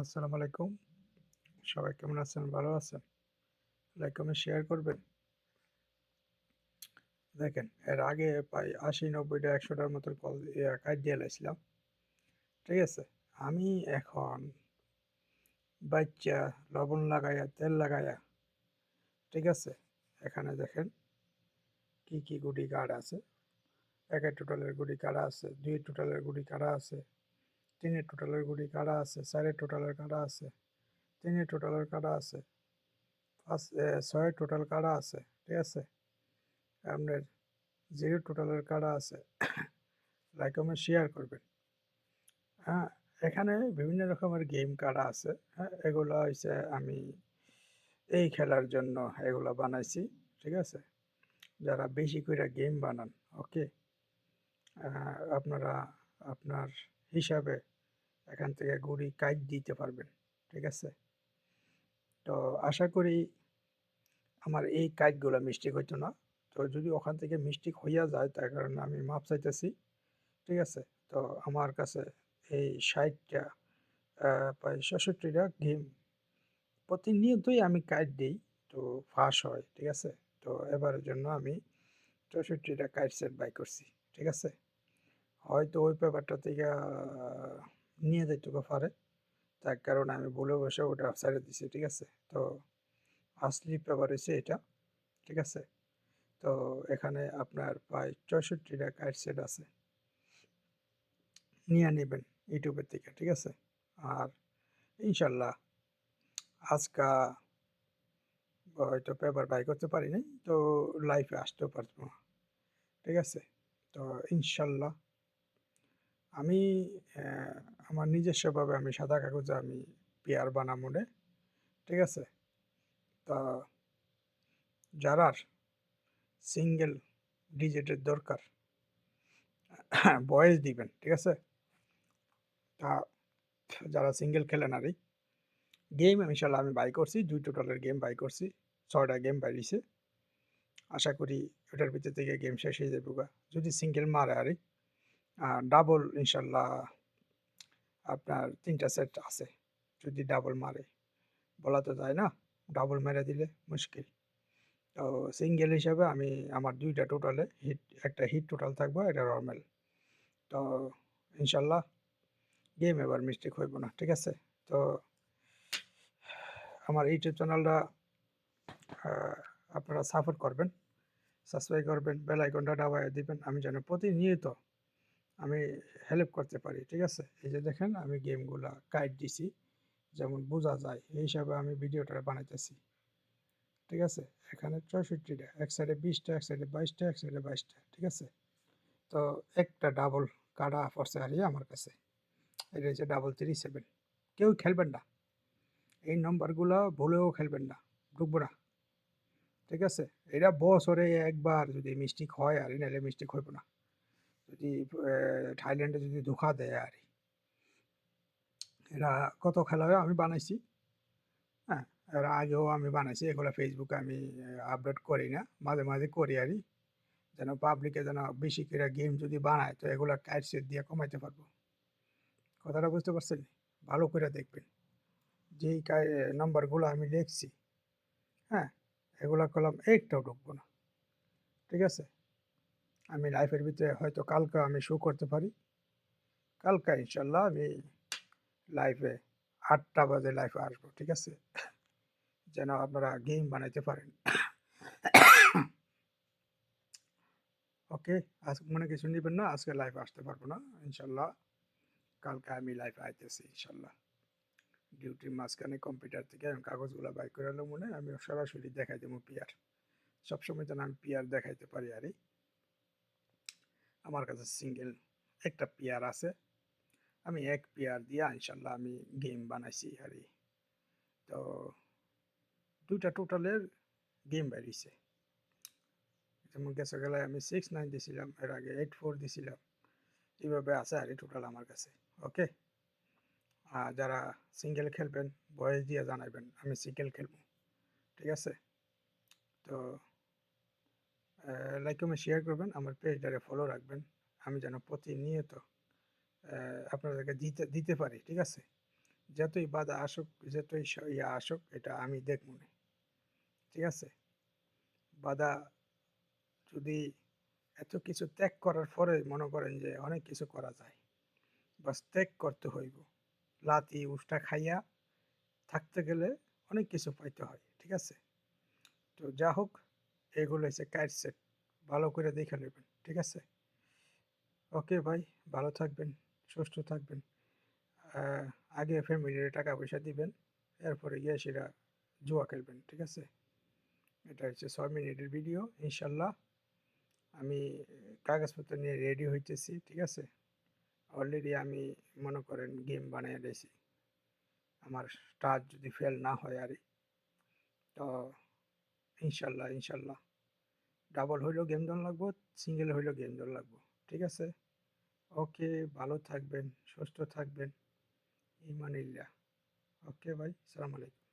আসসালামু আলাইকুম। সবাই কেমন আছেন? ভালো আছেন? লাইক, কমেন্ট, শেয়ার করবেন। দেখেন, এর আগে প্রায় ৮০, ৯০ টা ১০০ টার মতো কল কাইট দিয়ে লাইছিলাম। ঠিক আছে? আমি এখন বাইচ্চা লবণ লাগাইয়া, তেল লাগাইয়া, ঠিক আছে? এখানে দেখেন কি, কি গুটি কার্ড আছে। ১ এর টোটালের গুটি কাড়া আছে, ২ এর টোটালের গুটি কাড়া আছে, ৩ এর টোটালের গুটি কাড়া আছে, ৪ এর টোটালের কাড়া আছে, ৩ এর টোটালের কাড়া আছে, ৬ এর টোটাল কাড়া আছে। ঠিক আছে? আপনার 0 টোটালের কাড়া আছে। লাইক, কমেন্ট, শেয়ার করবেন। হ্যাঁ, এখানে বিভিন্ন রকমের গেম কার্ড আছে। হ্যাঁ, এগুলো হইছে আমি এই খেলার জন্য এগুলো বানাইছি। ঠিক আছে? যারা বেশি কইরা গেম বানান, ওকে? আপনারা আপনার হিসাবে এখান থেকে গুড়ি কাইট দিতে পারবেন। ঠিক আছে? তো আশা করি আমার এই কাইটগুলা মিস্টেক হইতো না। তো যদি ওখান থেকে মিস্টেক হইয়া যায় তার কারণে আমি মাপ চাইতেছি। ঠিক আছে? তো আমার কাছে এই ৬০ টা প্রায় ৬৬ টা গেম প্রতিনিয়তই আমি কাইট দেই। তো ফাঁস হয়। ঠিক আছে? তো এবারের জন্য আমি ৬৪ টা কাইট সেট বাই করছি। ঠিক আছে? হয়তো ওই পেপারটা থেকে নিয়ে যাইতে পারে। তার কারণে আমি ভুলবশত ওটা ছেড়ে দিছি। ঠিক আছে? তো আসলি পেপার হইছে এটা। ঠিক আছে? তো এখানে আপনার প্রায় ৬৪ টা কাইট সেট আছে। নিয়ে নিবেন ইউটিউবের থেকে। ঠিক আছে? আর ইনশাল্লাহ আজকা হয়তো পেপার বাই করতে পারি নাই। তো লাইফে আসতেও পারবো না। ঠিক আছে? তো ইনশাল্লাহ আমি আমার নিজস্বভাবে আমি সাদা কাগজে আমি পেয়ার বানাবো নে। ঠিক আছে? তা যারার সিঙ্গেল ডিজিটের দরকার ভয়েস দিবেন। ঠিক আছে? তা যারা সিঙ্গেল খেলেন আরই গেম ইনশাল্লাহ আমি বাই করছি। ২ টোটালের গেম বাই করছি। ৬ টা গেম বাইরিছে। আশা করি এটার ভিতর থেকে গেম শেষ হয়ে যাইবগা। যদি সিঙ্গেল মারে আরই ডাবল ইনশাল্লাহ আপনার ৩ টা সেট আছে। যদি ডাবল মারে। বলা তো যায় না। ডাবল মেরে দিলে মুশকিল। তো সিঙ্গেল হিসাবে আমি আমার ২ টা টোটালে হিট, একটা হিট টোটাল থাকবে, এটা নরমাল। তো ইনশাল্লাহ গেম এবার মিস্টেক হইব না। ঠিক আছে? তো আমার ইউটিউব চ্যানেলটা আপনারা সাপোর্ট করবেন, সাবস্ক্রাইব করবেন, বেল আইকনটা দাবাইয়া দিবেন। আমি যেন প্রতিনিয়ত আমি হেল্প করতে পারি। ঠিক আছে? এই যে দেখেন আমি গেমগুলা গাইড দিছি। যেমন বোঝা যায় এই হিসাবে আমি ভিডিওটা বানাইতেছি। ঠিক আছে? এখানে ৬৪ টা, এক সাইডে ২০ টা, এক সাইডে ২২ টা, এক সাইডে ২২ টা। ঠিক আছে? তো একটা ডাবল কাড়া পড়ছে হারিয়ে আমার কাছে। এটা হচ্ছে ডাবল 37। কেউ খেলবেন না। এই নম্বরগুলো ভুলেও খেলবেন না। ঢুকবো না। ঠিক আছে? এটা বছরে একবার যদি মিস্টেক হয় আর নাহলে মিস্টেক হইব না। যদি থাইল্যান্ডে যদি ধোঁকা দেয় আর এরা কত খেলা হয় আমি বানাইছি। হ্যাঁ, এর আগেও আমি বানাইছি। এগুলো ফেসবুকে আমি আপলোড করি না। মাঝে, মাঝে করি আরকি। যেন পাবলিকে যেন বেশি করে গেম যদি বানায় তো এগুলা কাইট সেট দিয়ে কমাইতে পারবো। কথাটা বুঝতে পারছেন? ভালো করে দেখবেন। যেই নাম্বারগুলো আমি লিখছি, হ্যাঁ? এগুলা কলাম একটাও ঢুকবো না। ঠিক আছে? আমি লাইফের ভিতরে হয়তো কালকে আমি শো করতে পারি। কালকে ইনশাল্লাহ আমি লাইভে ৮টা বাজে লাইভে আসবো। ঠিক আছে? যেন আপনারা গেম বানাইতে পারেন। ওকে? আজকে মনে কিছু নিবেন না। আজকে লাইভে আসতে পারবো না। ইনশাল্লাহ কালকে আমি লাইভে আইতেছি ইনশাল্লাহ। ডিউটির মাঝখানে কম্পিউটার থেকে আমি কাগজগুলো বাই করে আনলাম মনে আমি সরাসরি দেখাই দেবো পিয়ার। সবসময় যেন আমি পিয়ার দেখাইতে পারি আরই। আমার কাছে সিঙ্গেল একটা পেয়ার আছে। আমি এক পেয়ার দিয়া ইনশাল্লাহ আমি গেম বানাইছি আরই। তো ২ টা টোটালের গেম বাইরিছে। যেমন গেছে গেলায় আমি 6-9 দিছিলাম, এর আগে 8-4 দিছিলাম। এইভাবে আছে আরই টোটাল আমার কাছে। ওকে? যারা সিঙ্গেল খেলবেন ভয়েস দিয়ে জানাইবেন আমি সিঙ্গেল খেলবো। ঠিক আছে? তো লাইক, কমেন্ট, শেয়ার করবেন। আমার পেজটারে ফলো রাখবেন। আমি যেন প্রতিনিয়ত আপনাদেরকে দিতে পারি। ঠিক আছে? যতই বাধা আসুক, যতই ইয়া আসুক, এটা আমি দেখব না। ঠিক আছে? বাধা যদি এত কিছু ত্যাগ করার পরে মনে করেন যে অনেক কিছু করা যায়, বাস ত্যাগ করতে হইব। লাথি উষ্টা খাইয়া থাকতে গেলে অনেক কিছু পাইতে হয়। ঠিক আছে? তো যা হোক, এগুলো হচ্ছে কাইট সেট, ভালো করে দেখে নেবেন। ঠিক আছে? ওকে ভাই, ভালো থাকবেন, সুস্থ থাকবেন। আহ, আগে ফ্যামিলির টাকা পয়সা দিবেন, এরপরে গিয়ে সেটা জুয়া খেলবেন। ঠিক আছে? এটা হচ্ছে 6 মিনিটের ভিডিও। ইনশাল্লাহ আমি কাগজপত্র নিয়ে রেডি হইতেছি। ঠিক আছে? অলরেডি আমি মনে করেন গেম বানিয়ে দিয়েছি, আমার স্টার যদি ফেল না হয় আর, তো ইনশাল্লাহ ইনশাল্লাহ ডাবল হইলেও গেম জন লাগবো, সিঙ্গেল হইলেও গেম জন লাগবো। ঠিক আছে? ওকে, ভালো থাকবেন, সুস্থ থাকবেন, ইমানিল্লাহ। ওকে ভাই, সালাম আলাইকুম।